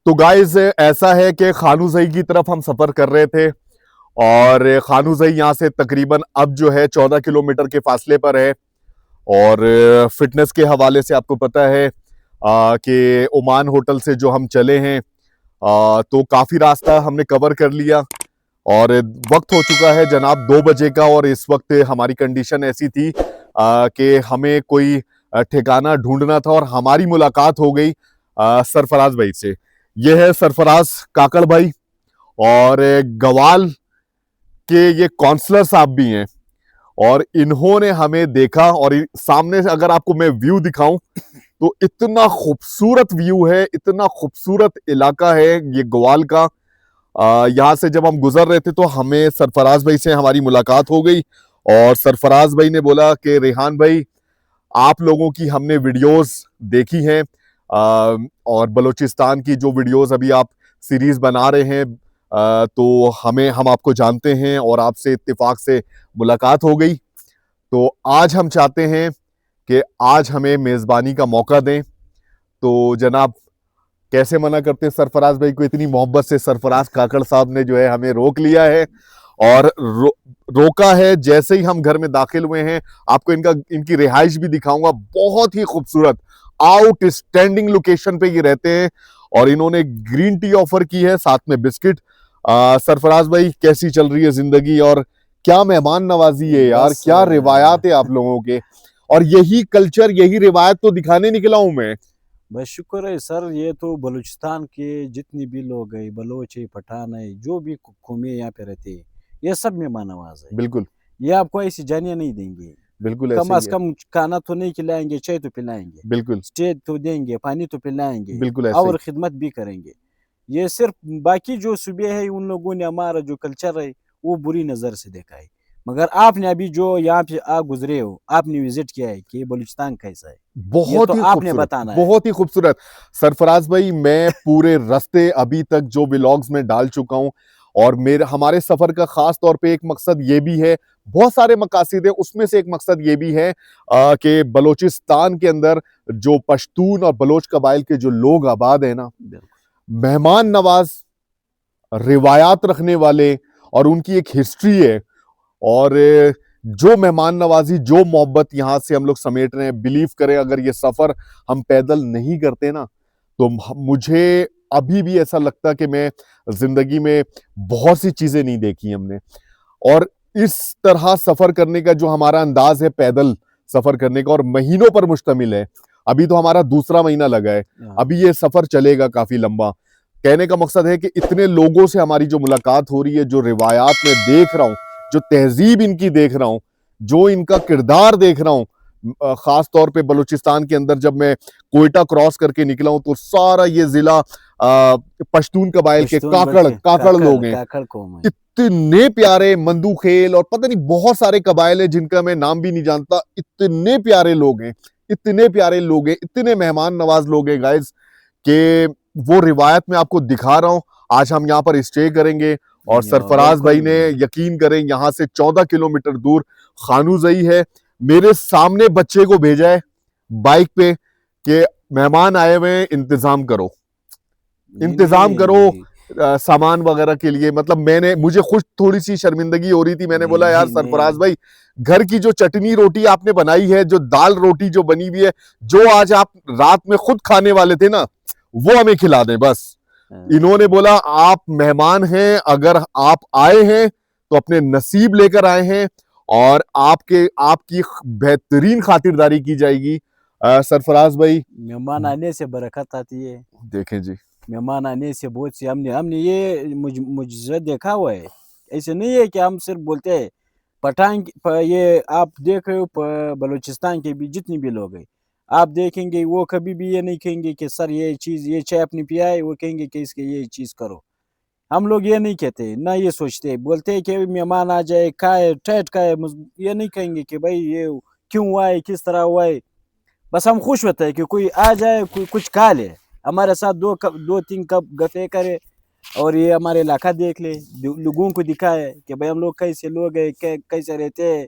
तो गाइस ऐसा है कि खानूज़ई की तरफ हम सफर कर रहे थे और खानूज़ई यहाँ से तकरीबन अब जो है 14 किलोमीटर के फासले पर है। और फिटनेस के हवाले से आपको पता है कि ओमान होटल से जो हम चले हैं तो काफ़ी रास्ता हमने कवर कर लिया और वक्त हो चुका है जनाब 2 बजे का। और इस वक्त हमारी कंडीशन ऐसी थी कि हमें कोई ठिकाना ढूंढना था और हमारी मुलाकात हो गई सरफराज भाई से। ये है सरफराज काकड़ भाई और गवाल के ये काउंसलर साहब भी हैं। और इन्होंने हमें देखा और सामने से अगर आपको मैं व्यू दिखाऊं तो इतना खूबसूरत व्यू है, इतना खूबसूरत इलाका है ये ग्वाल का। यहाँ से जब हम गुजर रहे थे तो हमें सरफराज भाई से हमारी मुलाकात हो गई और सरफराज भाई ने बोला कि रेहान भाई, आप लोगों की हमने वीडियोस देखी हैं और बलूचिस्तान की जो वीडियोस अभी आप सीरीज बना रहे हैं तो हम आपको जानते हैं और आपसे इत्तेफाक से मुलाकात हो गई। तो आज हम चाहते हैं कि आज हमें मेज़बानी का मौका दें। तो जनाब कैसे मना करते हैं सरफराज भाई को, इतनी मोहब्बत से सरफराज काकड़ साहब ने जो है हमें रोक लिया है और रोका है। जैसे ही हम घर में दाखिल हुए हैं आपको इनकी रिहाइश भी दिखाऊंगा। बहुत ही खूबसूरत आउटस्टैंडिंग लोकेशन पे ये रहते हैं और इन्होंने ग्रीन टी ऑफर की है, साथ में बिस्किट। सरफराज भाई कैसी चल रही है जिंदगी और क्या मेहमान नवाजी है यार, क्या रिवायात है आप लोगों के। और यही कल्चर यही रिवायत तो दिखाने निकला हूं मैं। बस शुक्र है सर। ये तो बलूचिस्तान के जितने भी लोग हैं, बलोच है, पठान है, जो भी कौमें यहाँ पे रहते हैं, ये सब मेहमान नवाज है। बिल्कुल ये आपको ऐसी जानिया नहीं देंगे। बिल्कुल कम ऐसे ही अज है। कम खाना तो नहीं खिलाएंगे, चाय तो पिलाएंगे, बिल्कुल स्टे तो देंगे, पानी तो पिलाएंगे बिल्कुल ऐसे ही। और खिदमत भी करेंगे। ये सिर्फ बाकी जो सूबे है उन लोगों ने हमारा जो कल्चर है वो बुरी नजर से देखा है। मगर आपने अभी जो यहाँ पे आ गुजरे हो, आपने विजिट किया है कि बलूचिस्तान कैसा है, ये बहुत तो ही आपने खूबसूरत, बताना है। बहुत ही खूबसूरत। सरफराज भाई मैं पूरे रास्ते अभी तक जो व्लॉग्स में डाल चुका हूं और मेरे हमारे सफर का खास तौर पे एक मकसद ये भी है, बहुत सारे मकासद है, उसमें से एक मकसद ये भी है कि बलोचिस्तान के अंदर जो पश्तून और बलोच कबाइल के जो लोग आबाद है ना, मेहमान नवाज, रिवायात रखने वाले और उनकी एक हिस्ट्री है। और जो मेहमान नवाजी, जो मोहब्बत यहाँ से हम लोग समेट रहे हैं, बिलीव करें अगर ये सफर हम पैदल नहीं करते ना तो मुझे अभी भी ऐसा लगता कि मैं जिंदगी में बहुत सी चीजें नहीं देखी हमने। और इस तरह सफर करने का जो हमारा अंदाज है पैदल सफर करने का और महीनों पर मुश्तमिल है। अभी तो हमारा दूसरा महीना लगा है, अभी ये सफर चलेगा काफी लंबा। कहने का मकसद है कि इतने लोगों से हमारी जो मुलाकात हो रही है, जो रिवायात में देख रहा हूं, जो तहजीब इनकी देख रहा हूं, जो इनका किरदार देख रहा हूं, खास तौर पे बलूचिस्तान के अंदर जब मैं कोयटा क्रॉस करके निकला हूं तो सारा ये जिला पश्तून कबाइल के काकड़ काकड़ लोग हैं। काकड़ कौम है। इतने प्यारे मंदू खेल और पता नहीं बहुत सारे कबाइल हैं जिनका मैं नाम भी नहीं जानता। इतने प्यारे लोग हैं, इतने प्यारे लोग हैं, इतने मेहमान नवाज लोग हैं गाइस कि वो रिवायत में आपको दिखा रहा हूं। आज हम यहाँ पर स्टे करेंगे और सरफराज भाई ने यकीन करें यहाँ से 14 किलोमीटर दूर खानूज़ई है। मेरे सामने बच्चे को भेजा है बाइक पे कि मेहमान आए हुए हैं, इंतजाम करो, इंतजाम करो सामान वगैरह के लिए। मतलब मुझे खुद थोड़ी सी शर्मिंदगी हो रही थी। मैंने बोला यार सरफराज भाई, घर की जो चटनी रोटी आपने बनाई है, जो दाल रोटी जो बनी हुई है, जो आज आप रात में खुद खाने वाले थे ना, वो हमें खिला दें बस। इन्होंने बोला आप मेहमान हैं, अगर आप आए हैं तो अपने नसीब लेकर आए हैं और आपकी बेहतरीन खातिरदारी की जाएगी। सरफराज भाई, मेहमान आने से बरकत आती है। देखें जी, मेहमान आने से बहुत सी हमने हमने ये मुझे देखा हुआ है। ऐसे नहीं है कि हम सिर्फ बोलते हैं ये आप देख रहे हो बलूचिस्तान के भी जितने भी लोग हैं, आप देखेंगे वो कभी भी ये नहीं कहेंगे कि सर ये चीज़ ये चाय अपनी पिया है, वो कहेंगे कि इसके ये चीज़ करो। हम लोग ये नहीं कहते, ना ये सोचते, बोलते हैं कि मेहमान आ जाए, खाए ठहट खाए, ये नहीं कहेंगे कि भाई ये क्यों हुआ है, किस तरह हुआ है। बस हम खुश होते हैं कि कोई आ जाए, कोई कुछ खा ले, हमारे साथ 2-3 कप गफे करे और ये हमारे इलाका देख ले, लोगों को दिखाए कि भाई हम लोग कैसे लोग हैं, कैसे रहते हैं।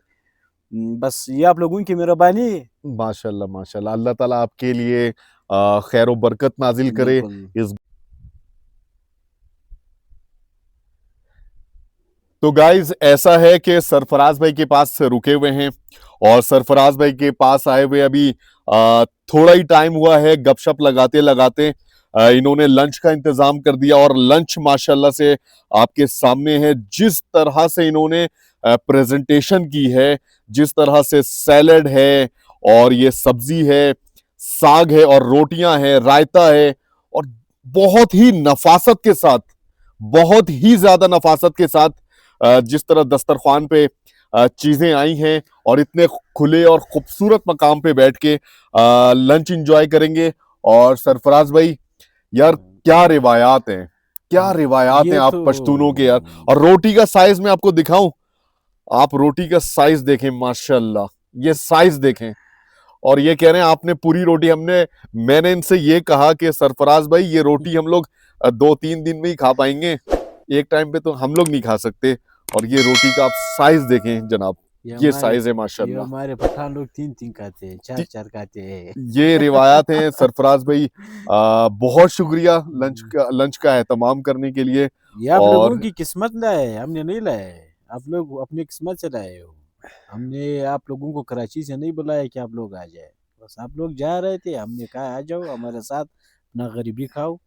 बस ये आप लोगों की मेहरबानी है। माशाल्लाह माशाल्लाह, अल्लाह ताला आपके लिए खैर बरकत नाजिल करे। बिल्कुल। इस तो गाइज ऐसा है कि सरफराज भाई के पास रुके हुए हैं और सरफराज भाई के पास आए हुए अभी थोड़ा ही टाइम हुआ है। गपशप लगाते लगाते इन्होंने लंच का इंतजाम कर दिया और लंच माशाल्लाह से आपके सामने है। जिस तरह से इन्होंने प्रेजेंटेशन की है, जिस तरह से सैलेड है और ये सब्जी है, साग है और रोटियां है, रायता है और बहुत ही नफासत के साथ, बहुत ही ज्यादा नफासत के साथ जिस तरह दस्तरखान पे चीजें आई हैं और इतने खुले और खूबसूरत मकाम पे बैठ के लंच एंजॉय करेंगे। और सरफराज भाई यार क्या रिवायात हैं, क्या रिवायात हैं ये आप तो पश्तूनों के यार। और रोटी का साइज मैं आपको दिखाऊं, आप रोटी का साइज देखें माशाल्लाह, ये साइज देखें। और ये कह रहे हैं आपने पूरी रोटी, मैंने इनसे ये कहा कि सरफराज भाई ये रोटी हम लोग 2-3 दिन में ही खा पाएंगे, एक टाइम पे तो हम लोग नहीं खा सकते। और ये रोटी का आप साइज देखें जनाब, ये साइज है ये माशाल्लाह। हमारे पठान लोग 3-3 खाते हैं, 4-4 खाते हैं। ये रिवायात हैं सरफराज भाई। बहुत शुक्रिया लंच का एहतमाम करने के लिए। ये आप लोगों और की किस्मत लाए, हमने नहीं लाए। आप लोग अपनी किस्मत से लाए हो। हमने आप लोगों को कराची से नहीं बुलाया कि आप लोग आ जाए, बस आप लोग जा रहे थे, हमने कहा आ जाओ हमारे साथ, अपना गरीबी खाओ।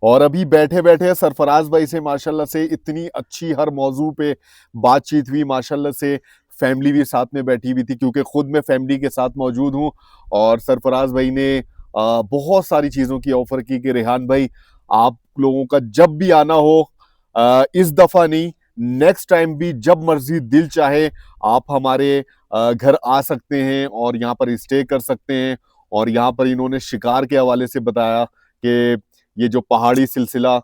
और अभी बैठे बैठे सरफराज भाई से माशाल्लाह से इतनी अच्छी हर मौजू पे बातचीत हुई माशाल्लाह से। फैमिली भी साथ में बैठी हुई थी क्योंकि खुद मैं फैमिली के साथ मौजूद हूँ। और सरफराज भाई ने बहुत सारी चीज़ों की ऑफर की कि रेहान भाई आप लोगों का जब भी आना हो, इस दफ़ा नहीं नेक्स्ट टाइम भी जब मर्जी दिल चाहे आप हमारे घर आ सकते हैं और यहाँ पर स्टे कर सकते हैं। और यहाँ पर इन्होंने शिकार के हवाले से बताया कि ये जो पहाड़ी सिलसिला,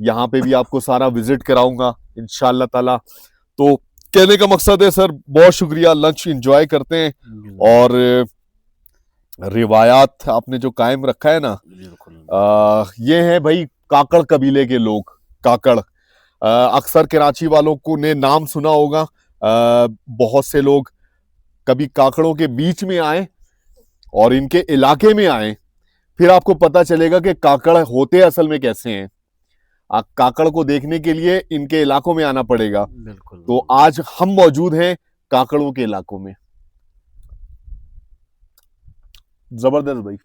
यहाँ पे भी आपको सारा विजिट कराऊंगा इंशाल्लाह ताला। तो कहने का मकसद है सर बहुत शुक्रिया, लंच एंजॉय करते हैं। और रिवायात आपने जो कायम रखा है ना, ये है भाई काकड़ कबीले के लोग। काकड़ अक्सर कराची वालों को ने नाम सुना होगा। बहुत से लोग कभी काकड़ों के बीच में आए और इनके इलाके में आए, फिर आपको पता चलेगा कि काकड़ होते असल में कैसे हैं। काकड़ को देखने के लिए इनके इलाकों में आना पड़ेगा। बिल्कुल। तो आज हम मौजूद हैं काकड़ों के इलाकों में। जबरदस्त भाई।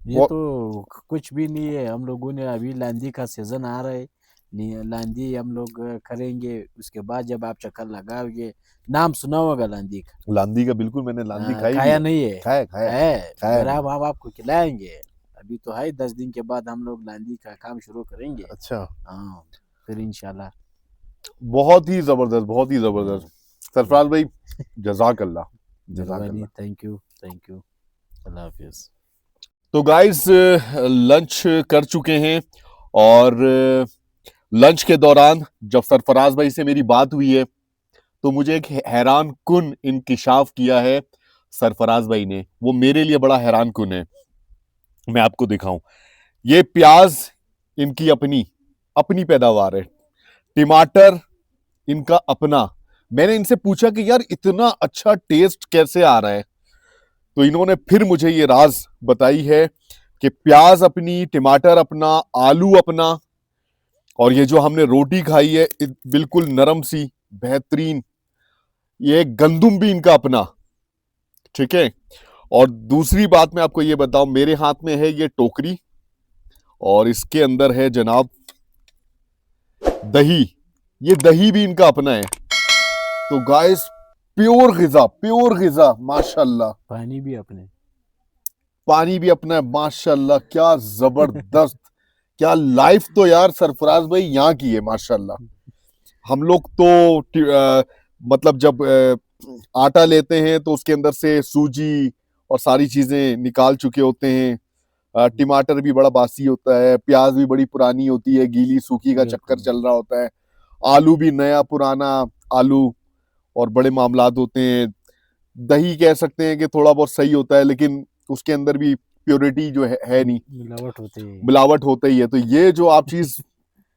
ये तो कुछ भी नहीं है। हम लोगों ने अभी लांदी का सीजन आ रहा है, लांदी हम लोग करेंगे, उसके बाद जब आप चक्कर लगाओगे, नाम सुना होगा लांदी का। लांदी का बिल्कुल, मैंने लांदी खाई खाया भी नहीं है? खाया खाया है, खाया अगर आप आपको खिलाएंगे। अभी तो है 10 दिन के बाद हम लोग लांदी का काम शुरू करेंगे। अच्छा, हाँ, फिर इंशाल्लाह। बहुत ही जबरदस्त, बहुत ही जबरदस्त। सरफराज भाई जजाकल्लाह, मेहरबानी, जजाकल्लाह। Thank you. अल्लाह हाफिज। तो गाइस लंच कर चुके हैं और लंच के दौरान जब सरफराज भाई से मेरी बात हुई है तो मुझे एक हैरान कुन इंकिशाफ किया है सरफराज भाई ने। वो मेरे लिए बड़ा हैरान कुन है। मैं आपको दिखाऊं, ये प्याज इनकी अपनी अपनी पैदावार है, टमाटर इनका अपना। मैंने इनसे पूछा कि यार इतना अच्छा टेस्ट कैसे आ रहा है, तो इन्होंने फिर मुझे ये राज बताई है कि प्याज अपनी, टमाटर अपना, आलू अपना, और ये जो हमने रोटी खाई है बिल्कुल नरम सी बेहतरीन, ये गंदुम भी इनका अपना। ठीक है। और दूसरी बात मैं आपको ये बताऊं, मेरे हाथ में है ये टोकरी और इसके अंदर है जनाब दही। ये दही भी इनका अपना है। तो गाइस प्योर गिजा माशाल्लाह। पानी भी अपने। पानी भी अपना है माशाल्लाह। क्या जबरदस्त, क्या लाइफ तो यार सरफराज भाई यहाँ की है माशाल्लाह। हम लोग तो मतलब जब आटा लेते हैं तो उसके अंदर से सूजी और सारी चीजें निकाल चुके होते हैं। टमाटर भी बड़ा बासी होता है, प्याज भी बड़ी पुरानी होती है, गीली सूखी का चक्कर चल रहा होता है, आलू भी नया पुराना आलू और बड़े मामलात होते हैं। दही कह सकते हैं कि थोड़ा बहुत सही होता है, लेकिन उसके अंदर भी प्योरिटी जो है नहीं, मिलावट होता ही है। तो ये जो आप चीज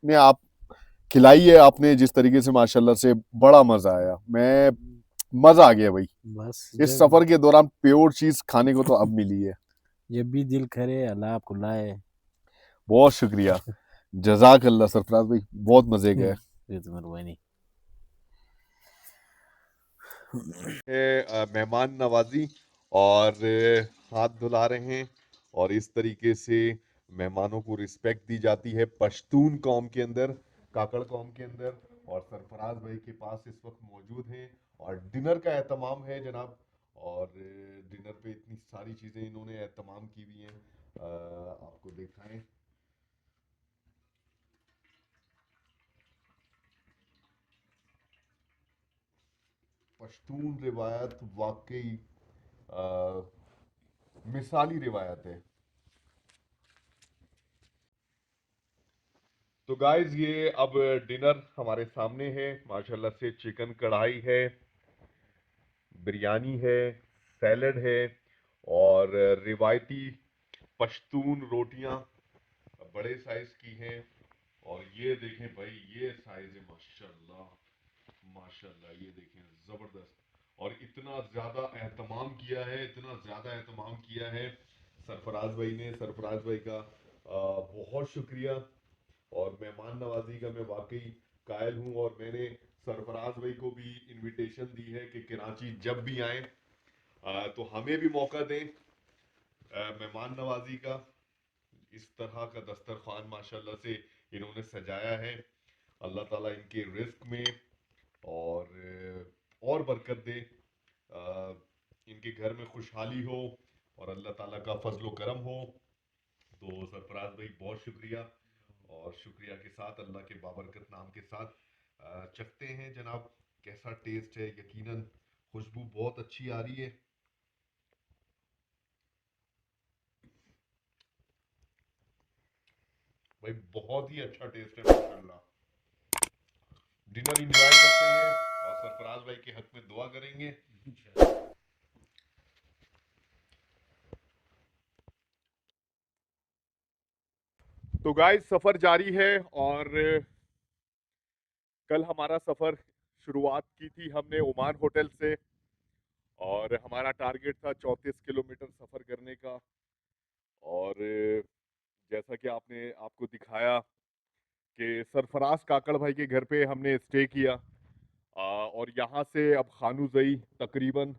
ने आप खिलाई है आपने जिस तरीके से माशाल्लाह से, बड़ा मजा आया। मजा आ गया भाई। बस इस सफर के दौरान प्योर चीज खाने को तो अब मिली है। जब भी दिल करे अल्लाह आपको लाए। बहुत शुक्रिया, जजाक अल्लाह सरफराज भाई, बहुत मजे गए। मेहरबानी। मेहमान नवाजी और हाथ धुला रहे हैं और इस तरीके से मेहमानों को रिस्पेक्ट दी जाती है पश्तून कौम के अंदर, काकड़ कौम के अंदर। और सरफराज भाई के पास इस वक्त मौजूद हैं और डिनर का एहतमाम है जनाब। और डिनर पे इतनी सारी चीज़ें इन्होंने एहतमाम की हुई हैं, आपको दिखाएं। पश्तून रिवायत वाकई मिसाली रिवायत है। तो गाइस ये अब डिनर हमारे सामने है, माशाल्लाह से चिकन कढ़ाई है, बिरयानी है, सैलड है और रिवायती पश्तून रोटियां बड़े साइज की हैं। और ये देखें भाई, ये साइज है माशाल्लाह, माशाल्लाह ये देखें जबरदस्त। और इतना ज्यादा एहतमाम किया है, इतना ज्यादा एहतमाम किया है सरफराज भाई ने। सरफराज भाई का बहुत शुक्रिया। और मेहमान नवाजी का मैं वाकई कायल हूँ। और मैंने सरफराज भाई को भी इनविटेशन दी है कि कराची जब भी आए तो हमें भी मौका दें मेहमान नवाजी का। इस तरह का दस्तरखान माशाल्लाह से इन्होंने सजाया है। अल्लाह ताला इनके रिस्क में और बरकत दे, इनके घर में खुशहाली हो और अल्लाह ताला का फजलो करम हो। तो सरफराज भाई बहुत शुक्रिया। और शुक्रिया के साथ अल्लाह के बाबरकत नाम के साथ चखते हैं जनाब कैसा टेस्ट है। यकीनन खुशबू बहुत अच्छी आ रही है। भाई बहुत ही अच्छा टेस्ट है माशाल्लाह। डिनर एंजॉय करते हैं और सरफराज भाई के हक में दुआ करेंगे। तो गाइस सफर जारी है और कल हमारा सफर शुरुआत की थी हमने ओमान होटल से और हमारा टारगेट था 34 किलोमीटर सफर करने का। और जैसा कि आपने आपको दिखाया कि सरफराज काकड़ भाई के घर पे हमने स्टे किया। और यहाँ से अब खानूजई तकरीबन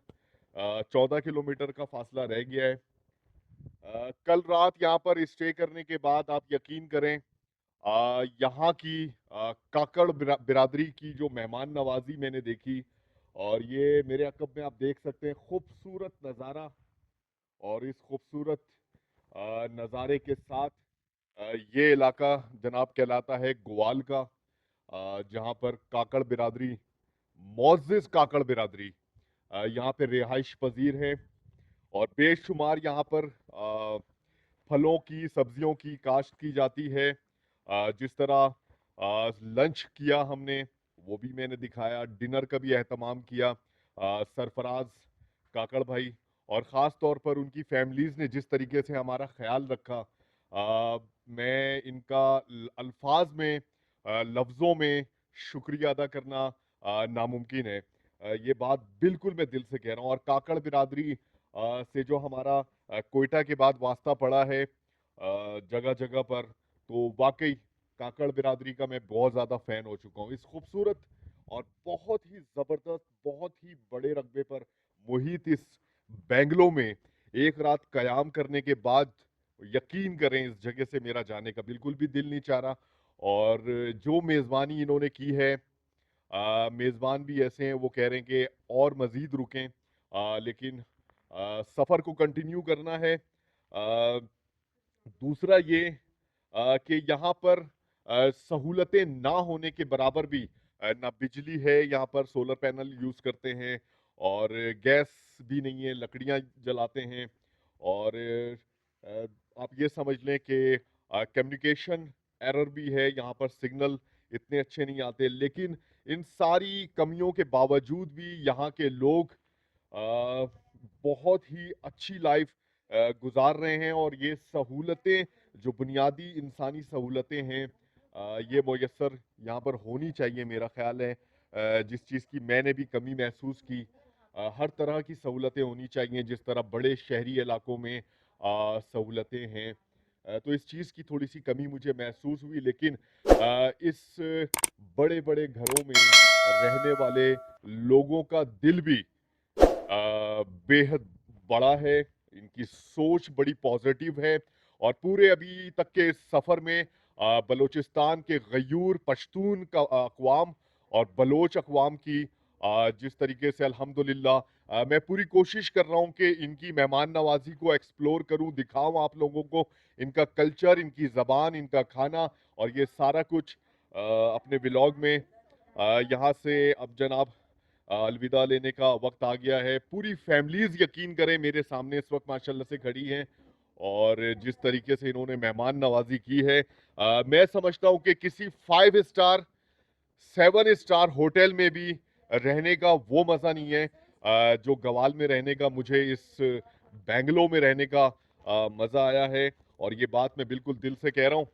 14 किलोमीटर का फासला रह गया है। कल रात यहाँ पर स्टे करने के बाद आप यकीन करें यहाँ की काकड़ बिरादरी की जो मेहमान नवाजी मैंने देखी। और ये मेरे अकब में आप देख सकते हैं खूबसूरत नज़ारा। और इस खूबसूरत नज़ारे के साथ ये इलाका जनाब कहलाता है ग्वाल का, जहाँ पर काकड़ बिरादरी, मोअज़्ज़िज़ काकड़ बिरादरी यहाँ पे रिहाइश पजीर है। और बेशुमार यहाँ पर फलों की सब्जियों की काश्त की जाती है। जिस तरह लंच किया हमने वो भी मैंने दिखाया, डिनर का भी एहतमाम किया। सरफराज काकड़ भाई और ख़ास तौर पर उनकी फैमिलीज़ ने जिस तरीके से हमारा ख्याल रखा, मैं इनका अल्फाज में लफ्ज़ों में शुक्रिया अदा करना नामुमकिन है। ये बात बिल्कुल मैं दिल से कह रहा हूँ। और काकड़ बिरादरी से जो हमारा कोयटा के बाद वास्ता पड़ा है जगह जगह पर, तो वाकई काकड़ बिरादरी का मैं बहुत ज़्यादा फ़ैन हो चुका हूँ। इस खूबसूरत और बहुत ही ज़बरदस्त, बहुत ही बड़े रकबे पर मुहित इस बेंगलो में एक रात क़याम करने के बाद यकीन करें इस जगह से मेरा जाने का बिल्कुल भी दिल नहीं चाह रहा। और जो मेज़बानी इन्होंने की है, मेज़बान भी ऐसे हैं वो कह रहे हैं कि और मज़ीद रुकें, लेकिन सफ़र को कंटिन्यू करना है। दूसरा ये कि यहाँ पर सहूलतें ना होने के बराबर भी ना बिजली है, यहाँ पर सोलर पैनल यूज़ करते हैं और गैस भी नहीं है, लकड़ियाँ जलाते हैं। और आप ये समझ लें कि कम्युनिकेशन एरर भी है, यहाँ पर सिग्नल इतने अच्छे नहीं आते। लेकिन इन सारी कमियों के बावजूद भी यहाँ के लोग अ, बहुत ही अच्छी लाइफ गुजार रहे हैं। और ये सहूलतें जो बुनियादी इंसानी सहूलतें हैं ये मुयस्सर यहाँ पर होनी चाहिए मेरा ख्याल है। जिस चीज़ की मैंने भी कमी महसूस की, हर तरह की सहूलतें होनी चाहिए जिस तरह बड़े शहरी इलाकों में सहूलतें हैं। तो इस चीज़ की थोड़ी सी कमी मुझे महसूस हुई। लेकिन इस बड़े बड़े घरों में रहने वाले लोगों का दिल भी बेहद बड़ा है, इनकी सोच बड़ी पॉजिटिव है। और पूरे अभी तक के सफ़र में बलूचिस्तान के गयूर पश्तून का अक़वाम और बलोच अक़वाम की जिस तरीके से अल्हम्दुलिल्लाह मैं पूरी कोशिश कर रहा हूँ कि इनकी मेहमान नवाजी को एक्सप्लोर करूँ, दिखाऊँ आप लोगों को इनका कल्चर, इनकी ज़बान, इनका खाना और ये सारा कुछ अपने व्लॉग में। यहाँ से अब जनाब अलविदा लेने का वक्त आ गया है। पूरी फैमिलीज यकीन करें मेरे सामने इस वक्त माशाल्लाह से खड़ी हैं और जिस तरीके से इन्होंने मेहमान नवाजी की है, मैं समझता हूँ कि किसी 5 स्टार 7 स्टार होटल में भी रहने का वो मज़ा नहीं है जो गवाल में रहने का मुझे इस बेंगलो में रहने का मज़ा आया है। और ये बात मैं बिल्कुल दिल से कह रहा हूँ।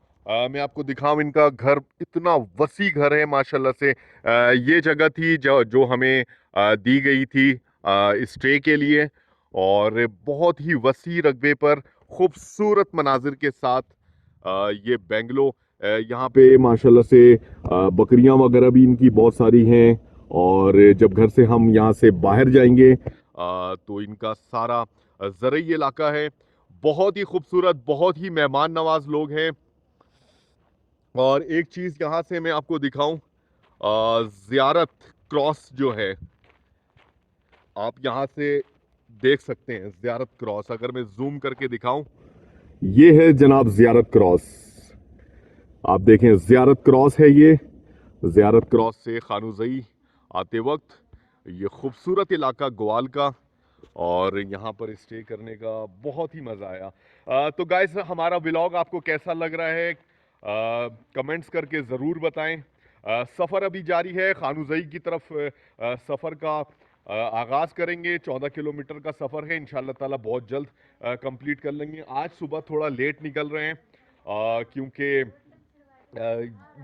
मैं आपको दिखाऊं इनका घर, इतना वसी घर है माशाल्लाह से। ये जगह थी जो हमें दी गई थी स्टे के लिए और बहुत ही वसी रकबे पर खूबसूरत मनाजिर के साथ ये बेंगलो। यहाँ पे माशाल्लाह से बकरियां वगैरह भी इनकी बहुत सारी हैं और जब घर से हम यहाँ से बाहर जाएंगे तो इनका सारा ज़रई इलाका है। बहुत ही खूबसूरत, बहुत ही मेहमान नवाज लोग हैं। और एक चीज़ यहाँ से मैं आपको दिखाऊं, ज़ियारत क्रॉस जो है आप यहाँ से देख सकते हैं। ज़ियारत क्रॉस अगर मैं जूम करके दिखाऊं, ये है जनाब ज़ियारत क्रॉस। आप देखें ज़ियारत क्रॉस है ये। ज़ियारत क्रॉस से खानूज़ई आते वक्त ये खूबसूरत इलाका ग्वाल का और यहाँ पर स्टे करने का बहुत ही मज़ा आया। तो गाइस हमारा व्लॉग आपको कैसा लग रहा है कमेंट्स करके ज़रूर बताएं। सफ़र अभी जारी है, खानूज़ई की तरफ सफ़र का आगाज़ करेंगे। 14 किलोमीटर का सफ़र है, इंशाल्लाह ताला बहुत जल्द कंप्लीट कर लेंगे। आज सुबह थोड़ा लेट निकल रहे हैं क्योंकि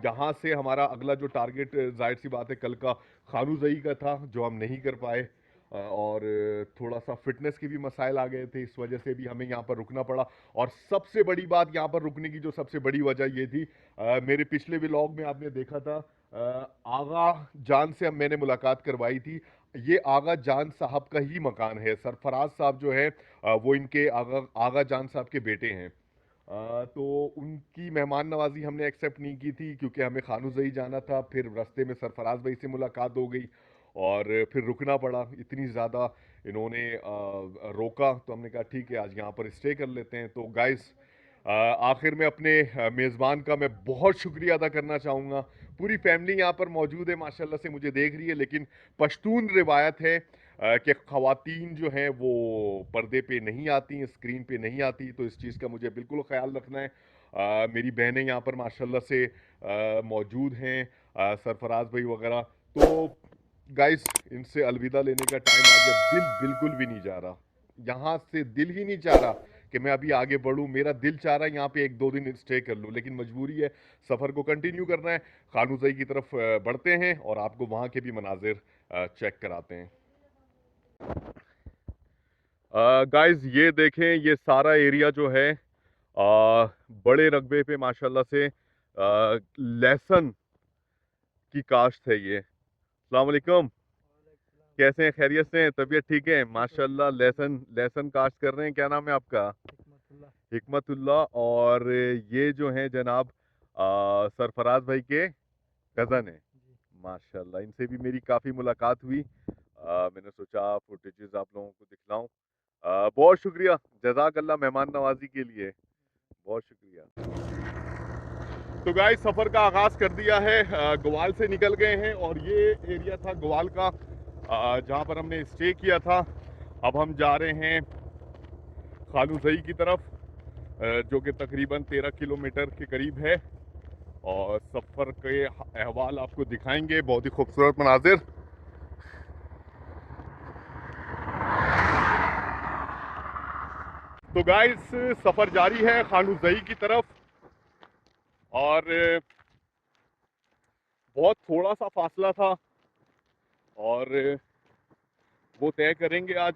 यहाँ से हमारा अगला जो टारगेट जाहिर सी बात है कल का खानूज़ई का था जो हम नहीं कर पाए और थोड़ा सा फिटनेस के भी मसाइल आ गए थे, इस वजह से भी हमें यहाँ पर रुकना पड़ा। और सबसे बड़ी बात यहाँ पर रुकने की जो सबसे बड़ी वजह ये थी, मेरे पिछले व्लॉग में आपने देखा था आगा जान से मैंने मुलाकात करवाई थी। ये आगा जान साहब का ही मकान है। सरफराज साहब जो है वो इनके आगा जान साहब के बेटे हैं। तो उनकी मेहमान नवाजी हमने एक्सेप्ट नहीं की थी क्योंकि हमें खानूज़ई जाना था। फिर रास्ते में सरफराज भाई से मुलाकात हो गई और फिर रुकना पड़ा। इतनी ज़्यादा इन्होंने रोका तो हमने कहा ठीक है आज यहाँ पर स्टे कर लेते हैं। तो गाइस आखिर में अपने मेज़बान का मैं बहुत शुक्रिया अदा करना चाहूँगा। पूरी फैमिली यहाँ पर मौजूद है माशाल्लाह से, मुझे देख रही है। लेकिन पश्तून रिवायत है कि ख़वातीन जो हैं वो पर्दे पे नहीं आती, स्क्रीन पे नहीं आती, तो इस चीज़ का मुझे बिल्कुल ख्याल रखना है। मेरी बहनें यहाँ पर माशाल्लाह से मौजूद हैं, सरफराज भाई वगैरह। तो गाइस इनसे अलविदा लेने का टाइम आ गया। दिल बिल्कुल भी नहीं जा रहा, यहाँ से दिल ही नहीं चाह रहा कि मैं अभी आगे बढ़ूँ। मेरा दिल चाह रहा है यहाँ पे 1-2 दिन स्टे कर लूँ, लेकिन मजबूरी है, सफ़र को कंटिन्यू करना है। खानूज़ई की तरफ बढ़ते हैं और आपको वहाँ के भी मनाजिर चेक कराते हैं। गाइस ये देखें, ये सारा एरिया जो है बड़े रकबे पे माशाल्लाह से लहसुन की काश्त है ये। अस्सलाम वालेकुम, कैसे हैं? खैरियत से हैं? तबीयत ठीक है? माशाल्लाह लहसुन लहसुन काश्त कर रहे हैं। क्या नाम है आपका? हिकमतुल्लाह। और ये जो हैं जनाब सरफराज भाई के कज़न है। माशाल्लाह इनसे भी मेरी काफ़ी मुलाकात हुई। मैंने सोचा फुटेजेस आप लोगों को दिखलाऊं। बहुत शुक्रिया, जज़ाकल्लाह मेहमान नवाजी के लिए, बहुत शुक्रिया। तो गाइस सफ़र का आगाज़ कर दिया है, ग्वाल से निकल गए हैं और ये एरिया था ग्वाल का जहाँ पर हमने स्टे किया था। अब हम जा रहे हैं खानूज़ई की तरफ जो कि तकरीबन 13 किलोमीटर के करीब है और सफ़र के अहवाल आपको दिखाएंगे, बहुत ही खूबसूरत मनाजिर। तो गाइस सफ़र जारी है खानूज़ई की तरफ और बहुत थोड़ा सा फासला था और वो तय करेंगे आज।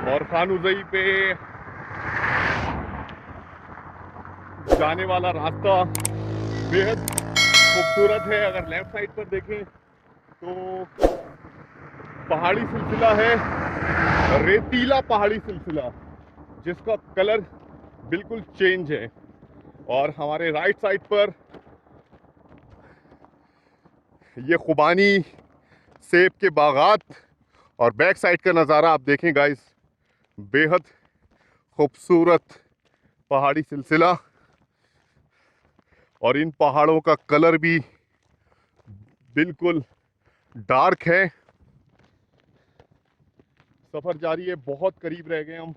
और खानूज़ई पे जाने वाला रास्ता बेहद खूबसूरत है। अगर लेफ्ट साइड पर देखें तो पहाड़ी सिलसिला है, रेतीला पहाड़ी सिलसिला, जिसका कलर बिल्कुल चेंज है। और हमारे राइट साइड पर ये खुबानी सेब के बागात और बैक साइड का नज़ारा आप देखें गाइस, बेहद खूबसूरत पहाड़ी सिलसिला। और इन पहाड़ों का कलर भी बिल्कुल डार्क है। सफ़र जारी है, बहुत करीब रह गए हम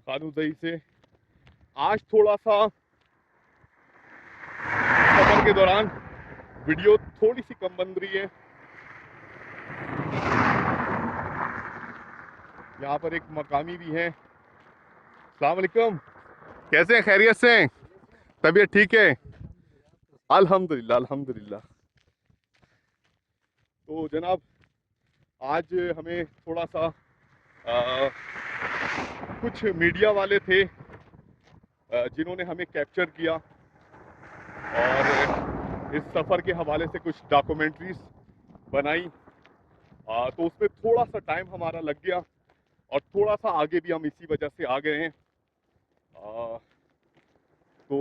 खानूज़ई से। आज थोड़ा सा सफ़र के दौरान वीडियो थोड़ी सी कम बन रही है। यहाँ पर एक मकामी भी है। अस्सलाम वालेकुम, कैसे हैं? खैरियत से हैं? तबीयत ठीक है? अल्हम्दुलिल्लाह अल्हम्दुलिल्लाह। तो जनाब, आज हमें थोड़ा सा कुछ मीडिया वाले थे जिन्होंने हमें कैप्चर किया और इस सफ़र के हवाले से कुछ डॉक्यूमेंट्रीज बनाई। तो उसमें थोड़ा सा टाइम हमारा लग गया और थोड़ा सा आगे भी हम इसी वजह से आ गए हैं। तो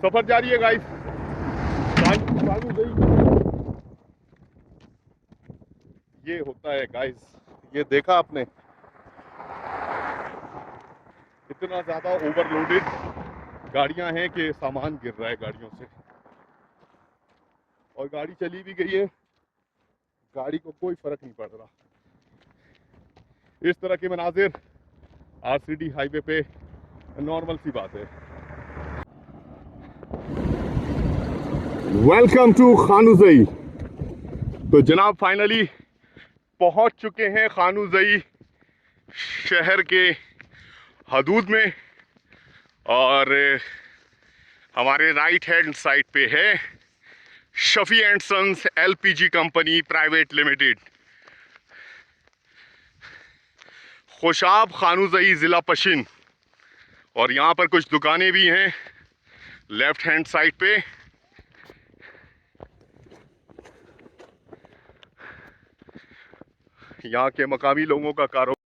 सफ़र जारी है गाइस। ये होता है गाइस, ये देखा आपने, इतना ज़्यादा ओवरलोडेड गाड़ियां हैं कि सामान गिर रहा है गाड़ियों से। और गाड़ी चली भी गई है, गाड़ी को कोई फर्क नहीं पड़ रहा। इस तरह के मनाजिर आरसीडी हाईवे पे नॉर्मल सी बात है। Welcome to Khanozai. तो जनाब फाइनली पहुंच चुके हैं खानूज़ई शहर के हदूद में। और हमारे राइट हैंड साइड पे है Shafi and sons LPG company private limited, Khushab Khanozai ज़िला पशिन। और यहाँ पर कुछ दुकानें भी हैं लेफ्ट हैंड साइड पे। यहाँ के मकामी लोगों का कारोबार